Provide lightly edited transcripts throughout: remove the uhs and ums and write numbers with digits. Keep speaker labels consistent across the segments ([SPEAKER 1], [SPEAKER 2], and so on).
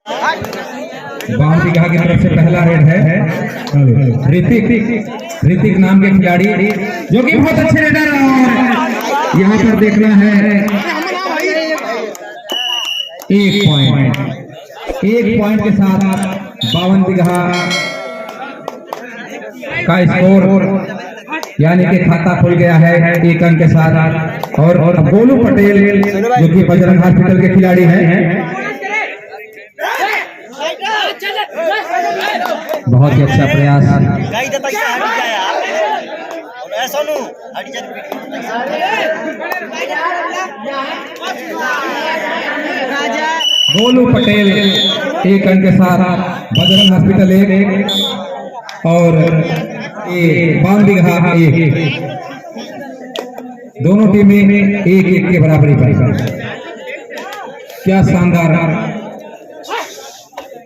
[SPEAKER 1] Boundary कहा की तरफ से पहला रेड है ऋतिक नाम के खिलाड़ी जो कि बहुत अच्छे रेडर और यहाँ पर देखना है एक पॉइंट के साथ 52 बीघा का स्कोर यानी कि खाता खुल गया है 1 अंक के साथ। और गोलू पटेल जो कि बजरंग हॉस्पिटल के खिलाड़ी हैं, बहुत ही अच्छा प्रयास। गोलू पटेल 1 अंक के साथ बजरंग हॉस्पिटल 1 और 52 बीघा 1। दोनों टीमें 1-1 के बराबरी पर। क्या शानदार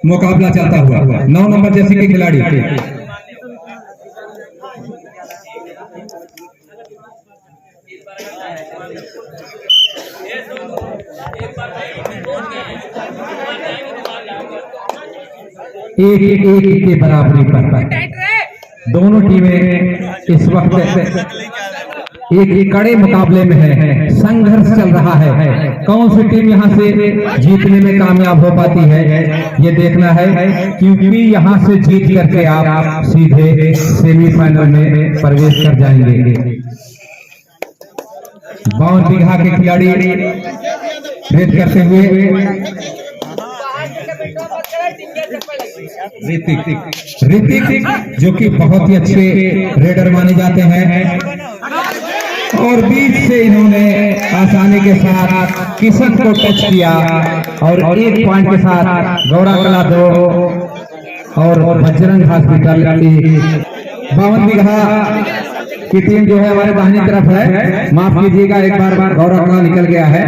[SPEAKER 1] मुकाबला चलता हुआ 9 नंबर जैसे के खिलाड़ी एक के बराबरी पर दोनों टीमें इस वक्त एक कड़े मुकाबले में है। संघर्ष चल रहा है। कौन सी टीम यहां से जीतने में कामयाब हो पाती है ये देखना है, क्योंकि यहां से जीत करके आप सीधे सेमीफाइनल में प्रवेश कर जाएंगे। 52 बीघा के खिलाड़ी रेड करते हुए ऋतिक जो कि बहुत ही अच्छे रेडर माने जाते हैं और बीच से इन्होंने आसानी के साथ किशन को टच किया और 1 पॉइंट के साथ गौरा कला 2 और बजरंग हॉस्पिटल 52 बीघा की टीम जो है हमारे दाहिनी तरफ है। माफ कीजिएगा, एक बार गौरा कला निकल गया है।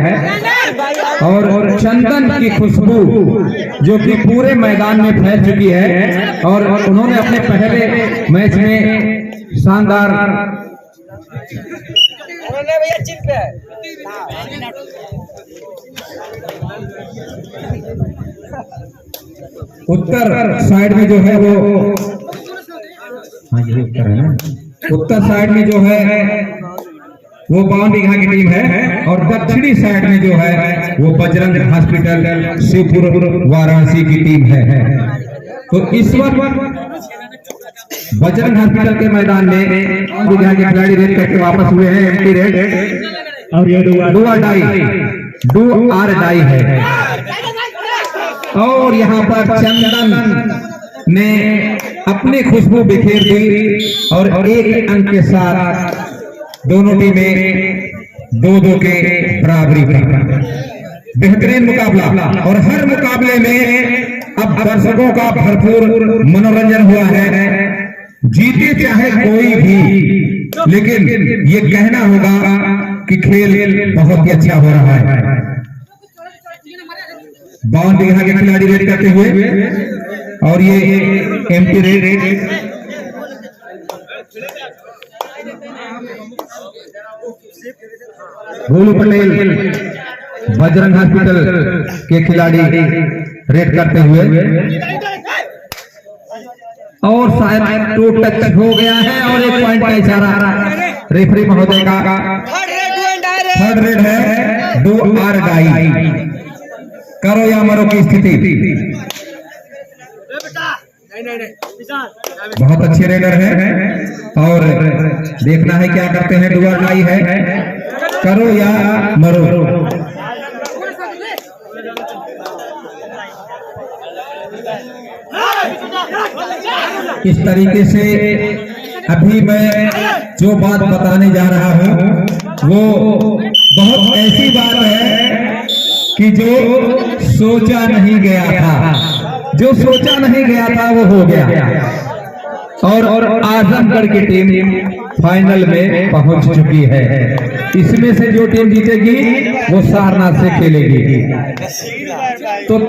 [SPEAKER 1] और चंदन की खुशबू जो कि पूरे मैदान में फैल चुकी है और उन्होंने अपने पहले मैच में शानदार उत्तर साइड में जो है वो, हाँ ये उत्तर है ना, उत्तर साइड में जो है वो 52 बीघा की टीम है और दक्षिणी साइड में जो है वो बजरंग हॉस्पिटल शिवपुर वाराणसी की टीम है। तो इस वक्त बजरंग हॉस्पिटल के मैदान में बीघा के खिलाड़ी रेड करके वापस हुए हैं। एंटी रेड और ये डू आर डाई है। और यहाँ पर चंदन ने अपनी खुशबू बिखेर दी और 1 अंक के साथ दोनों टीमें 2-2 के बराबरी पर। बेहतरीन मुकाबला और हर मुकाबले में अब दर्शकों का भरपूर मनोरंजन हुआ है। जीते चाहे कोई भी, लेकिन ये कहना होगा कि खेल बहुत ही अच्छा हो रहा है। 52 बीघा के खिलाड़ी रेड करते हुए और ये empty raid Golu Patel Bajrang hospital के खिलाड़ी रेड करते हुए और शायद टू टच हो गया है और 1 पॉइंट का इशारा रेफरी महोदय का। थर्ड रेड है, डू आर डाई, करो या मरो की स्थिति। बहुत अच्छे रेडर हैं और देखना है क्या करते हैं। डू आर डाई है, करो या मरो। इस तरीके से अभी मैं जो बात बताने जा रहा हूं वो बहुत ऐसी बात है कि जो सोचा नहीं गया था, जो सोचा नहीं गया था वो हो गया। और आजमगढ़ की टीम फाइनल में पहुंच चुकी है। इसमें से जो टीम जीतेगी वो सारनाथ से खेलेगी। तो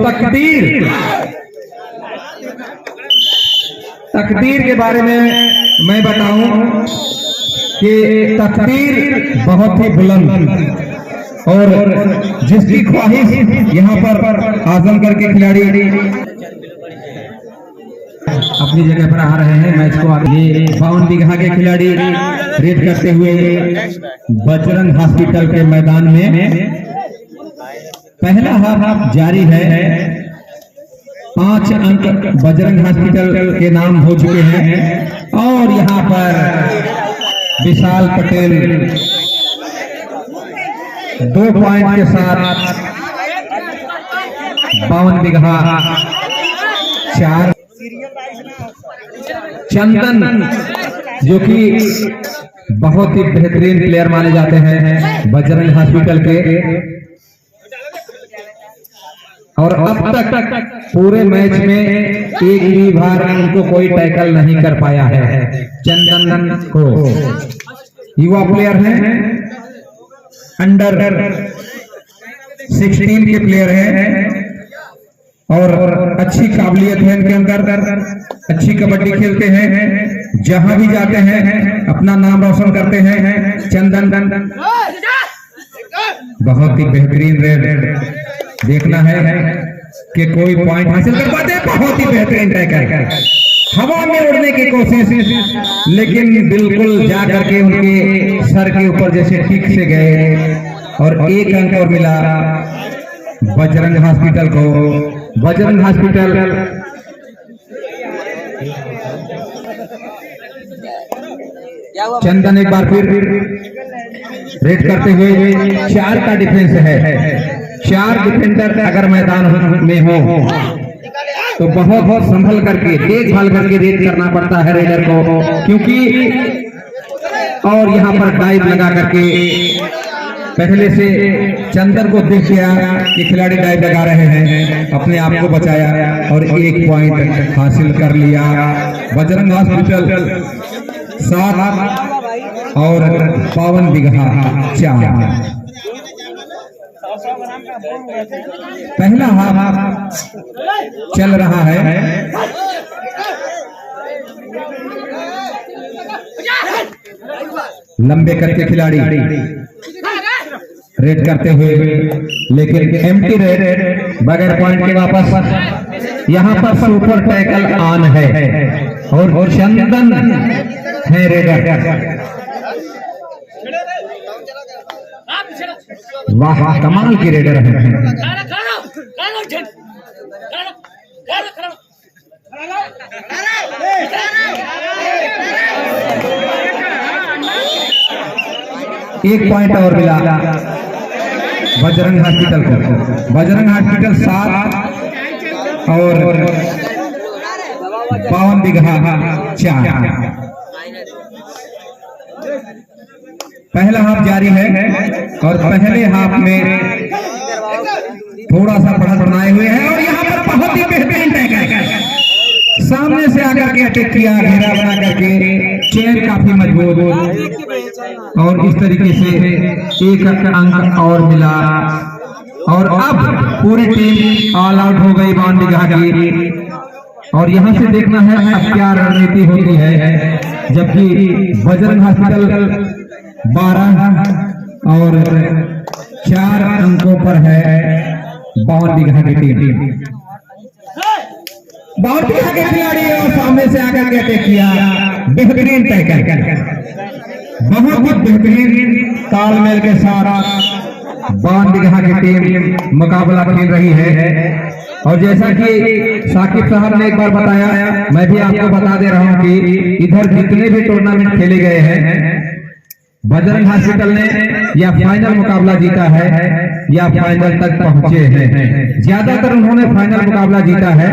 [SPEAKER 1] तकदीर के बारे में मैं बताऊं कि तकदीर बहुत ही बुलंद और जिसकी ख्वाहिश यहाँ पर आजमगढ़ के खिलाड़ी अपनी जगह पर आ रहे हैं। मैच को आगे 52 बीघा के खिलाड़ी रेड करते हुए बजरंग हॉस्पिटल के मैदान में पहला हाफ जारी है। 5 अंक बजरंग हॉस्पिटल के नाम हो चुके हैं और यहाँ पर विशाल पटेल 2 पॉइंट के साथ 52 बीघा 4। चंदन जो कि बहुत ही बेहतरीन प्लेयर माने जाते हैं बजरंग हॉस्पिटल के, और अब तक पूरे मैच में एक भी बार उनको कोई टैकल नहीं कर पाया है। चंदन को युवा प्लेयर हैं, अंडर 16 के प्लेयर हैं और अच्छी काबिलियत है इनके अंदर, अच्छी कबड्डी खेलते हैं, जहां भी जाते हैं अपना नाम रोशन करते हैं। चंदन बहुत ही बेहतरीन रेड देखना है कि कोई पॉइंट हासिल कर पाते हैं। बहुत ही बेहतरीन टैकल, हवा में उड़ने की कोशिश, लेकिन बिल्कुल जा करके उनके सर के ऊपर जैसे ठीक से गए और 1 अंक और मिला बजरंग हॉस्पिटल को। बजरंग हॉस्पिटल चंदन एक बार फिर रेड करते हुए 4 का डिफेंस है। 4 डिफेंडर अगर मैदान में हो तो बहुत संभल करके देखभाल करके रेड करना पड़ता है रेडर को, क्योंकि और यहाँ पर डाइव लगा करके पहले से चंदन को देख लिया कि खिलाड़ी डाइव लगा रहे हैं, अपने आप को बचाया और 1 पॉइंट हासिल कर लिया। बजरंग हॉस्पिटल 7 और 52 बीघा 4। पहला हाफ चल रहा है। लंबे कद के खिलाड़ी रेड करते हुए, लेकिन एम्प्टी रेड बगैर पॉइंट के वापस। यहाँ पर सुपर टैकल ऑन है और चंदन है रेडर। वाह, कमाल की रेडर है। एक पॉइंट और मिला बजरंग हॉस्पिटल को। बजरंग हॉस्पिटल 7 और 52 बीघा 4। पहला हाफ जारी है और पहले हाफ में थोड़ा सा बढ़त बनाए हुए हैं और यहाँ पर बहुत ही बेहतरीन टैकल, सामने से आकर के अटैक किया, घेरा बना करके, चेन काफी मजबूत और इस तरीके से 1 अंक और मिला। और अब पूरी टीम ऑल आउट हो गई 52 बीघा की। और यहाँ से देखना है अब क्या रणनीति होती है, जबकि बजरंग हॉस्पिटल 12 और 4 अंकों पर है 52 बीघा की टीम। 52 बीघा के खिलाड़ी और सामने से आकर के अटैक किया, बेहतरीन टैकल, बहुत ही बेहतरीन तालमेल के साथ 52 बीघा की टीम मुकाबला खेल रही है। और जैसा कि साकिब साहब ने एक बार बताया, मैं भी आपको बता दे रहा हूं कि इधर जितने भी टूर्नामेंट खेले गए हैं, बजरंग हॉस्पिटल ने या फाइनल मुकाबला जीता है या फाइनल तक पहुंचे हैं। ज्यादातर उन्होंने फाइनल मुकाबला जीता है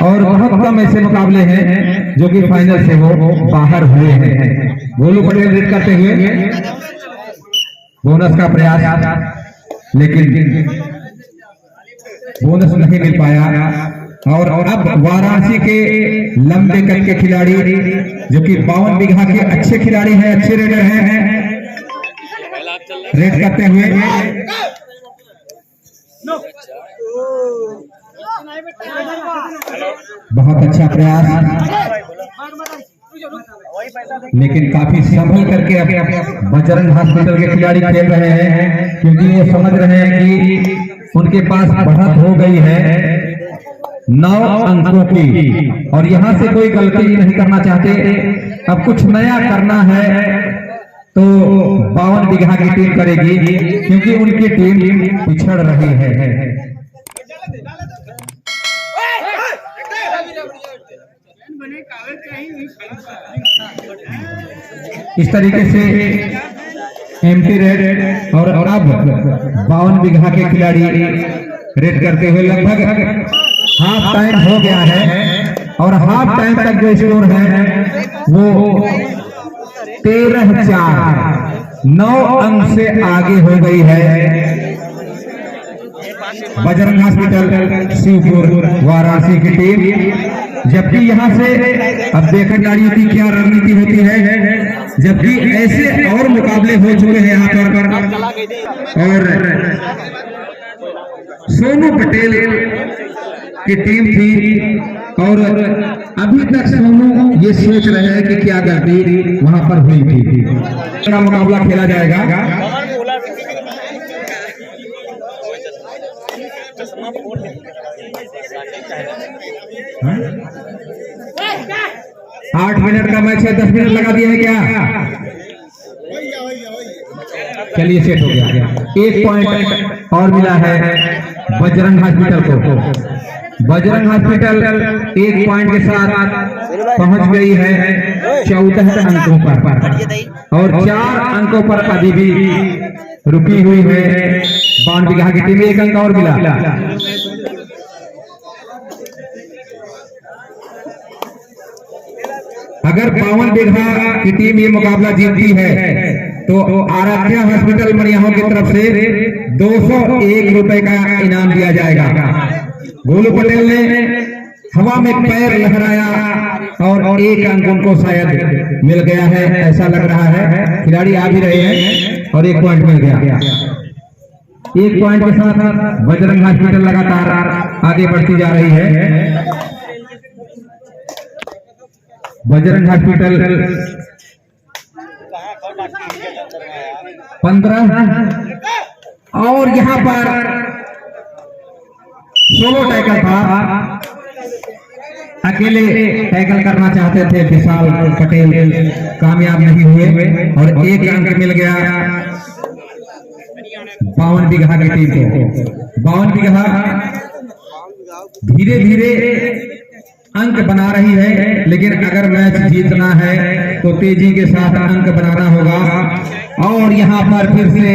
[SPEAKER 1] और बहुत कम ऐसे मुकाबले हैं जो कि फाइनल से वो बाहर हुए हैं। गोलू पटेल रेड करते हुए बोनस का प्रयास, लेकिन बोनस नहीं मिल पाया। और अब वाराणसी के लंबे कद के खिलाड़ी जो कि 52 बीघा के अच्छे खिलाड़ी हैं, अच्छे रेडर हैं, रेड करते हुए बहुत अच्छा प्रयास। लेकिन काफी संभल करके अब बजरंग हॉस्पिटल के खिलाड़ी खेल रहे हैं, क्योंकि ये समझ रहे हैं कि उनके पास बढ़त हो गई है 9 अंकों की, और यहाँ से कोई गलती नहीं करना चाहते। अब कुछ नया करना है तो 52 बीघा की टीम करेगी, क्योंकि उनकी टीम पिछड़ रही है। इस तरीके से एमटी रेड और अब 52 बीघा के खिलाड़ी रेड करते हुए लगभग हाफ टाइम हो गया है, और हाफ टाइम तक जो स्कोर है वो 13-4 9 अंक से आगे हो गई है बजरंग हॉस्पिटल शिवपुर वाराणसी की टीम। जबकि यहाँ से अब देखा खिलाड़ियों की क्या रणनीति होती है, जबकि ऐसे और मुकाबले हो चुके हैं यहाँ पर, और सोनू पटेल की टीम थी, और अभी तक सोनू ये सोच रहे हैं कि क्या गलती वहां पर हुई थी। मुकाबला खेला जाएगा। 8 मिनट का मैच है, 10 मिनट लगा दिया है क्या? चलिए सेट हो गया। 1 पॉइंट और मिला है बजरंग हॉस्पिटल को। बजरंग हॉस्पिटल 1 पॉइंट के साथ पहुंच गई है 14 अंकों पर, और 4 अंकों पर अभी भी रुकी हुई है 52 बीघा की टीम। 1 अंक और मिला। अगर 52 बीघा की टीम ये मुकाबला जीतती है तो आराध्या हॉस्पिटल मरियाहों की तरफ से 201 रुपए का इनाम दिया जाएगा। गोलू पटेल ने हवा में पैर लहराया और 1 अंक उनको शायद मिल गया है, ऐसा लग रहा है। खिलाड़ी आ भी रहे हैं और 1 पॉइंट मिल गया। 1 पॉइंट के साथ बजरंग हॉस्पिटल लगातार आगे बढ़ती जा रही है। बजरंग हॉस्पिटल 15, और यहाँ पर सोलो टैकल था। अकेले टैकल करना चाहते थे विशाल पटेल, कामयाब नहीं हुए, और 1 अंक मिल गया 52 बीघा की टीम को। 52 बीघा धीरे धीरे अंक बना रही है, लेकिन अगर मैच जीतना है तो तेजी के साथ अंक बनाना होगा। और यहाँ पर फिर से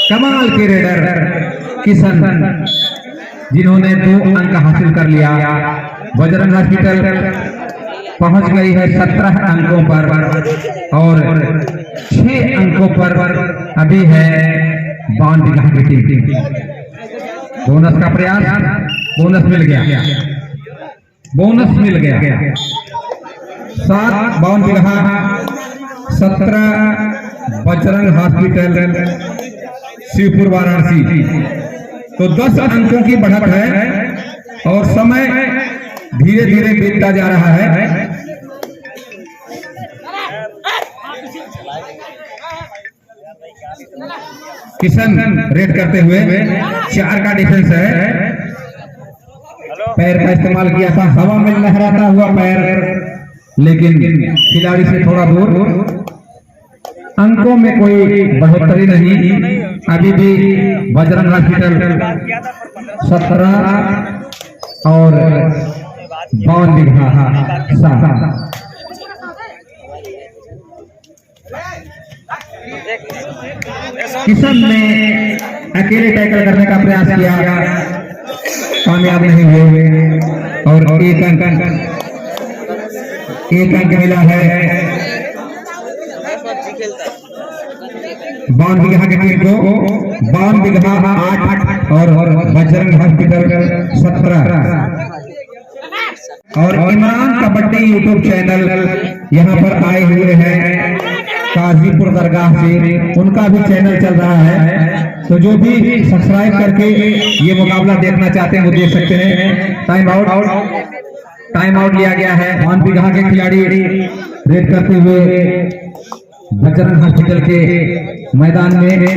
[SPEAKER 1] कमाल के रेडर किशन, जिन्होंने 2 अंक हासिल कर लिया। बजरंग हॉस्पिटल पहुंच गई है 17 अंकों पर, और 6 अंकों पर अभी है 52 बीघा की टीम। बोनस का प्रयास, बोनस मिल गया, बोनस मिल गया। 7 52 बीघा, 17 बजरंग हॉस्पिटल शिवपुर वाराणसी। तो 10 अंकों की बढ़त है, और समय धीरे धीरे बीतता जा रहा है। किशन रेड करते हुए 4 का डिफेंस है। पैर का इस्तेमाल किया था, हवा में लहराता हुआ पैर, लेकिन खिलाड़ी से थोड़ा दूर। अंकों में कोई बढ़ोतरी नहीं, अभी भी बजरंग हॉस्पिटल 17 और 52 बीघा 7। किशन ने अकेले टैकल करने का प्रयास किया, कामयाब नहीं हुए, और 1 अंक मिला है 52 बीघा की टीम को। 52 बीघा 8 और बजरंग हॉस्पिटल 17। और इमरान कबड्डी यूट्यूब चैनल यहाँ पर आए हुए हैं, काजीपुर दरगाह से, उनका भी चैनल चल रहा है। तो जो भी सब्सक्राइब करके ये मुकाबला देखना चाहते हैं वो देख सकते हैं। टाइम आउट लिया गया है। 1 बीघा के खिलाड़ी रेड करते हुए बजरंग हॉस्पिटल के मैदान में।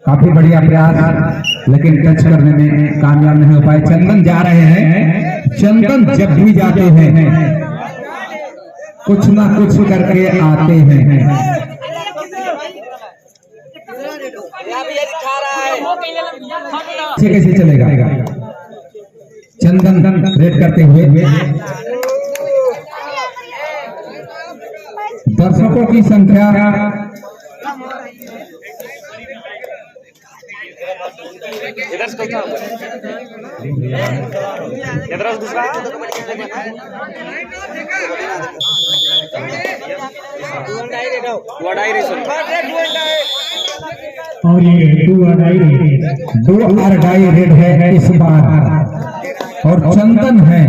[SPEAKER 1] काफी बढ़िया प्रयास, लेकिन टच करने में कामयाब नहीं हो पाए। चंदन जा रहे हैं। चंदन जब भी जाते हैं कुछ ना कुछ करके आते हैं। कैसे चलेगा? चंदन रेड करते हुए दर्शकों की संख्या और ये 2 अढ़ाई रेड है इस बार। और चंदन है।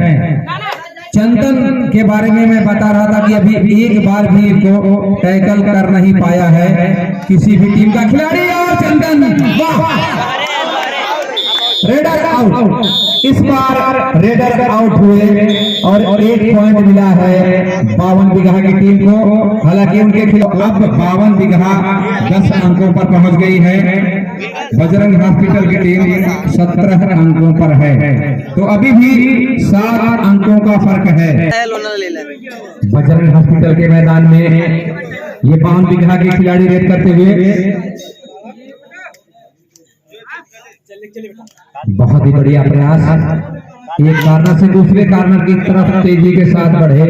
[SPEAKER 1] चंदन के बारे में मैं बता रहा था कि अभी एक बार भी को टैकल कर नहीं पाया है किसी भी टीम का खिलाड़ी। और चंदन रेडर आउट। इस बार रेडर आउट हुए और 1 पॉइंट मिला है 52 बीघा की टीम को। हालांकि उनके खिलाफ अब 52 बीघा 10 अंकों पर पहुंच गई है। बजरंग हॉस्पिटल की टीम 17 अंकों पर है। तो अभी भी 7 अंकों का फर्क है। बजरंग हॉस्पिटल के मैदान में ये 52 बीघा के खिलाड़ी रेड करते हुए बहुत ही बढ़िया प्रयास। एक कार्नर से दूसरे कार्नर की तरफ तेजी के साथ बढ़े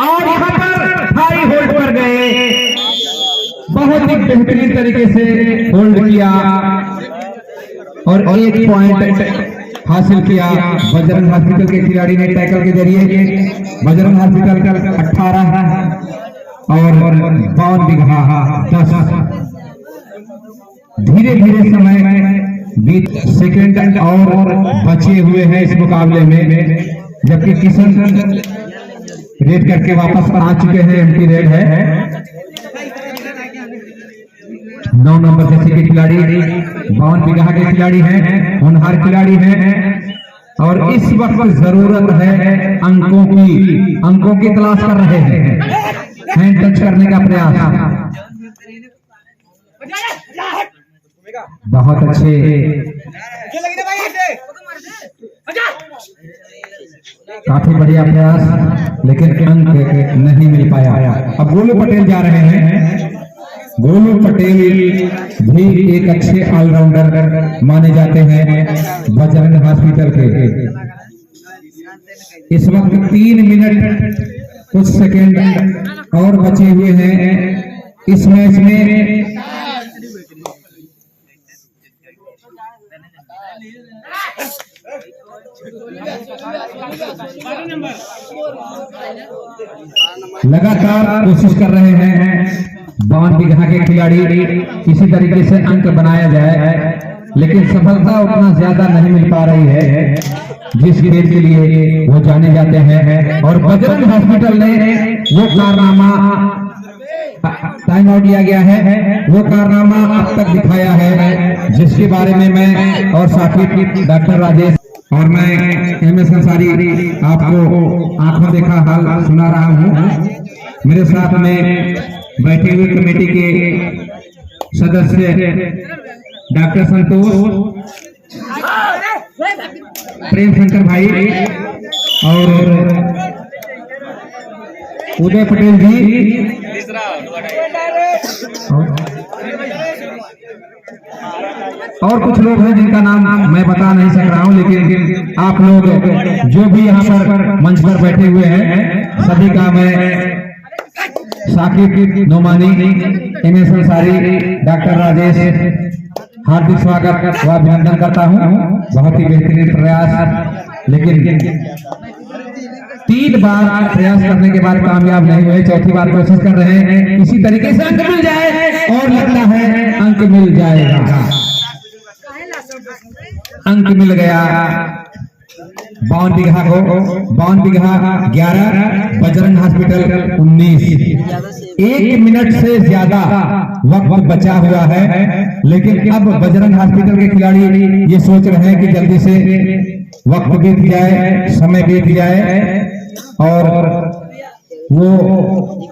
[SPEAKER 1] और यहाँ पर हाई होल्ड पर गए। बहुत ही बेहतरीन तरीके से होल्ड किया और 1 पॉइंट हासिल किया बजरंग हॉस्पिटल के खिलाड़ी ने टैकल के जरिए। बजरंग हॉस्पिटल का 18 और 52 बीघा 10। धीरे धीरे समय 20 सेकंड और बचे हुए हैं इस मुकाबले में, जबकि किशन रेड करके वापस आ चुके हैं। एमपी रेड है 9 नंबर जैसे के खिलाड़ी 52 बीघा के खिलाड़ी हैं, होनहार खिलाड़ी हैं और इस वक्त जरूरत है अंकों की तलाश कर रहे हैं। हैंड टच करने का प्रयास। बहुत अच्छे काफी बढ़िया प्रयास, लेकिन अंक नहीं मिल पाया। अब गोलू पटेल जा रहे हैं। गोलू पटेल भी एक अच्छे ऑलराउंडर माने जाते हैं बजरंग हॉस्पिटल के। इस वक्त 3 मिनट कुछ सेकंड और बचे हुए हैं इस मैच में। लगातार कोशिश कर रहे हैं 52 बीघा के खिलाड़ी किसी तरीके से अंक बनाया जाए, लेकिन सफलता उतना ज्यादा नहीं मिल पा रही है जिस खेल के लिए वो जाने जाते हैं। और बजरंग हॉस्पिटल ने वो कारनामा, टाइम आउट लिया गया है, वो कारनामा अब तक दिखाया है जिसके बारे में मैं और साथी डॉक्टर राजेश और मैं एमएस अंसारी आपको आंखों देखा हाल सुना रहा हूँ। मेरे साथ में बैठे हुए कमेटी के सदस्य डॉक्टर संतोष, प्रेम शंकर भाई और उदय पटेल जी और कुछ लोग हैं जिनका नाम मैं बता नहीं सक रहा हूं, लेकिन आप लोग जो भी यहाँ पर मंच पर बैठे हुए हैं सभी का मैं साकिब नोमानी, एमएस अंसारी, डॉक्टर राजेश हार्दिक स्वागत व अभिनंदन करता हूं। बहुत ही बेहतरीन प्रयास, लेकिन 3 बार प्रयास करने के बाद कामयाब नहीं हुए। चौथी बार कोशिश कर रहे हैं इसी तरीके से अंक मिल जाए और लगता है अंक मिल जाएगा। अंक मिल गया 52 बीघा को 52 बीघा 11, बजरंग हॉस्पिटल 19। 1 मिनट से ज्यादा वक्त बचा हुआ है, लेकिन अब बजरंग हॉस्पिटल के खिलाड़ी ये सोच रहे हैं कि जल्दी से वक्त बीत जाए, समय बीत जाए और वो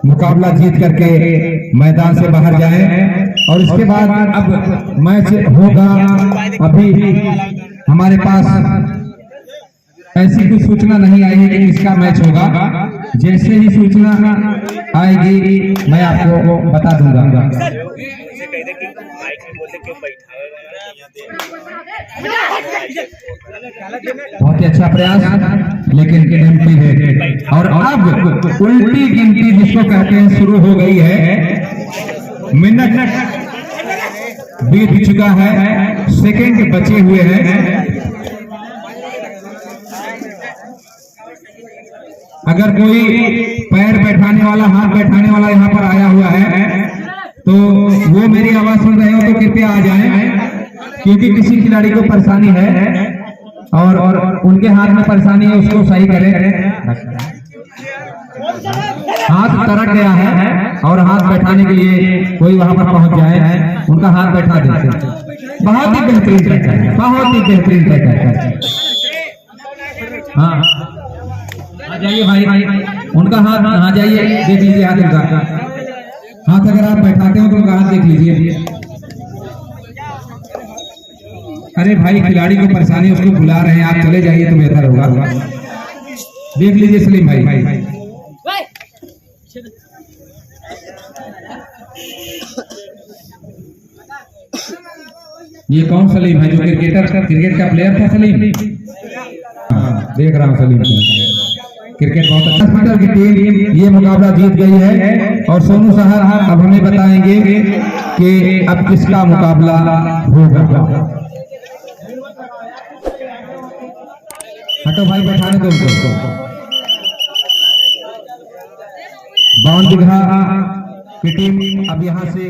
[SPEAKER 1] मुकाबला जीत करके मैदान से बाहर जाए। और इसके बाद अब मैच होगा। अभी हमारे पास ऐसी कोई सूचना नहीं आई है कि किसका मैच होगा। जैसे ही सूचना आएगी मैं आपको बता दूंगा। बहुत ही अच्छा प्रयास, लेकिन गिनती है और अब उल्टी गिनती जिसको कहते हैं शुरू हो गई है। मिनट बीत चुका है, सेकंड बचे हुए हैं। अगर कोई पैर बैठाने वाला, हाथ बैठाने वाला यहाँ पर आया हुआ है तो वो मेरी आवाज सुन रहे हो तो कृपया आ जाएं, क्योंकि किसी खिलाड़ी को परेशानी है और उनके हाथ में परेशानी है, उसको सही करें। हाथ तरक गया है और हाथ बैठाने के लिए कोई वहां पर पहुंच जाए, उनका हाथ बैठा देते। बहुत ही बेहतरीन तरीका है, बहुत ही बेहतरीन तरीका है। हाँ आ जाइए भाई, उनका हाथ आ जाइए, देख लीजिए हाथ उनका। हाथ अगर आप बैठाते हो तो उनका हाथ देख लीजिए। अरे भाई, खिलाड़ी को परेशानी, उसको बुला रहे हैं, आप चले जाइए तो बेहतर होगा। देख लीजिए सलीम भाई। ये कौन सलीम है जो क्रिकेट का प्लेयर था? सलीम, हाँ, देख रहा हूँ सलीम। क्रिकेट बहुत अच्छा। हॉस्पिटल की टीम ये मुकाबला जीत गई है और सोनू साहब अब हमें बताएंगे कि अब किसका मुकाबला होगा। हटो भाई, बैठाने दो उनको। 52 बीघा की टीम अब यहाँ से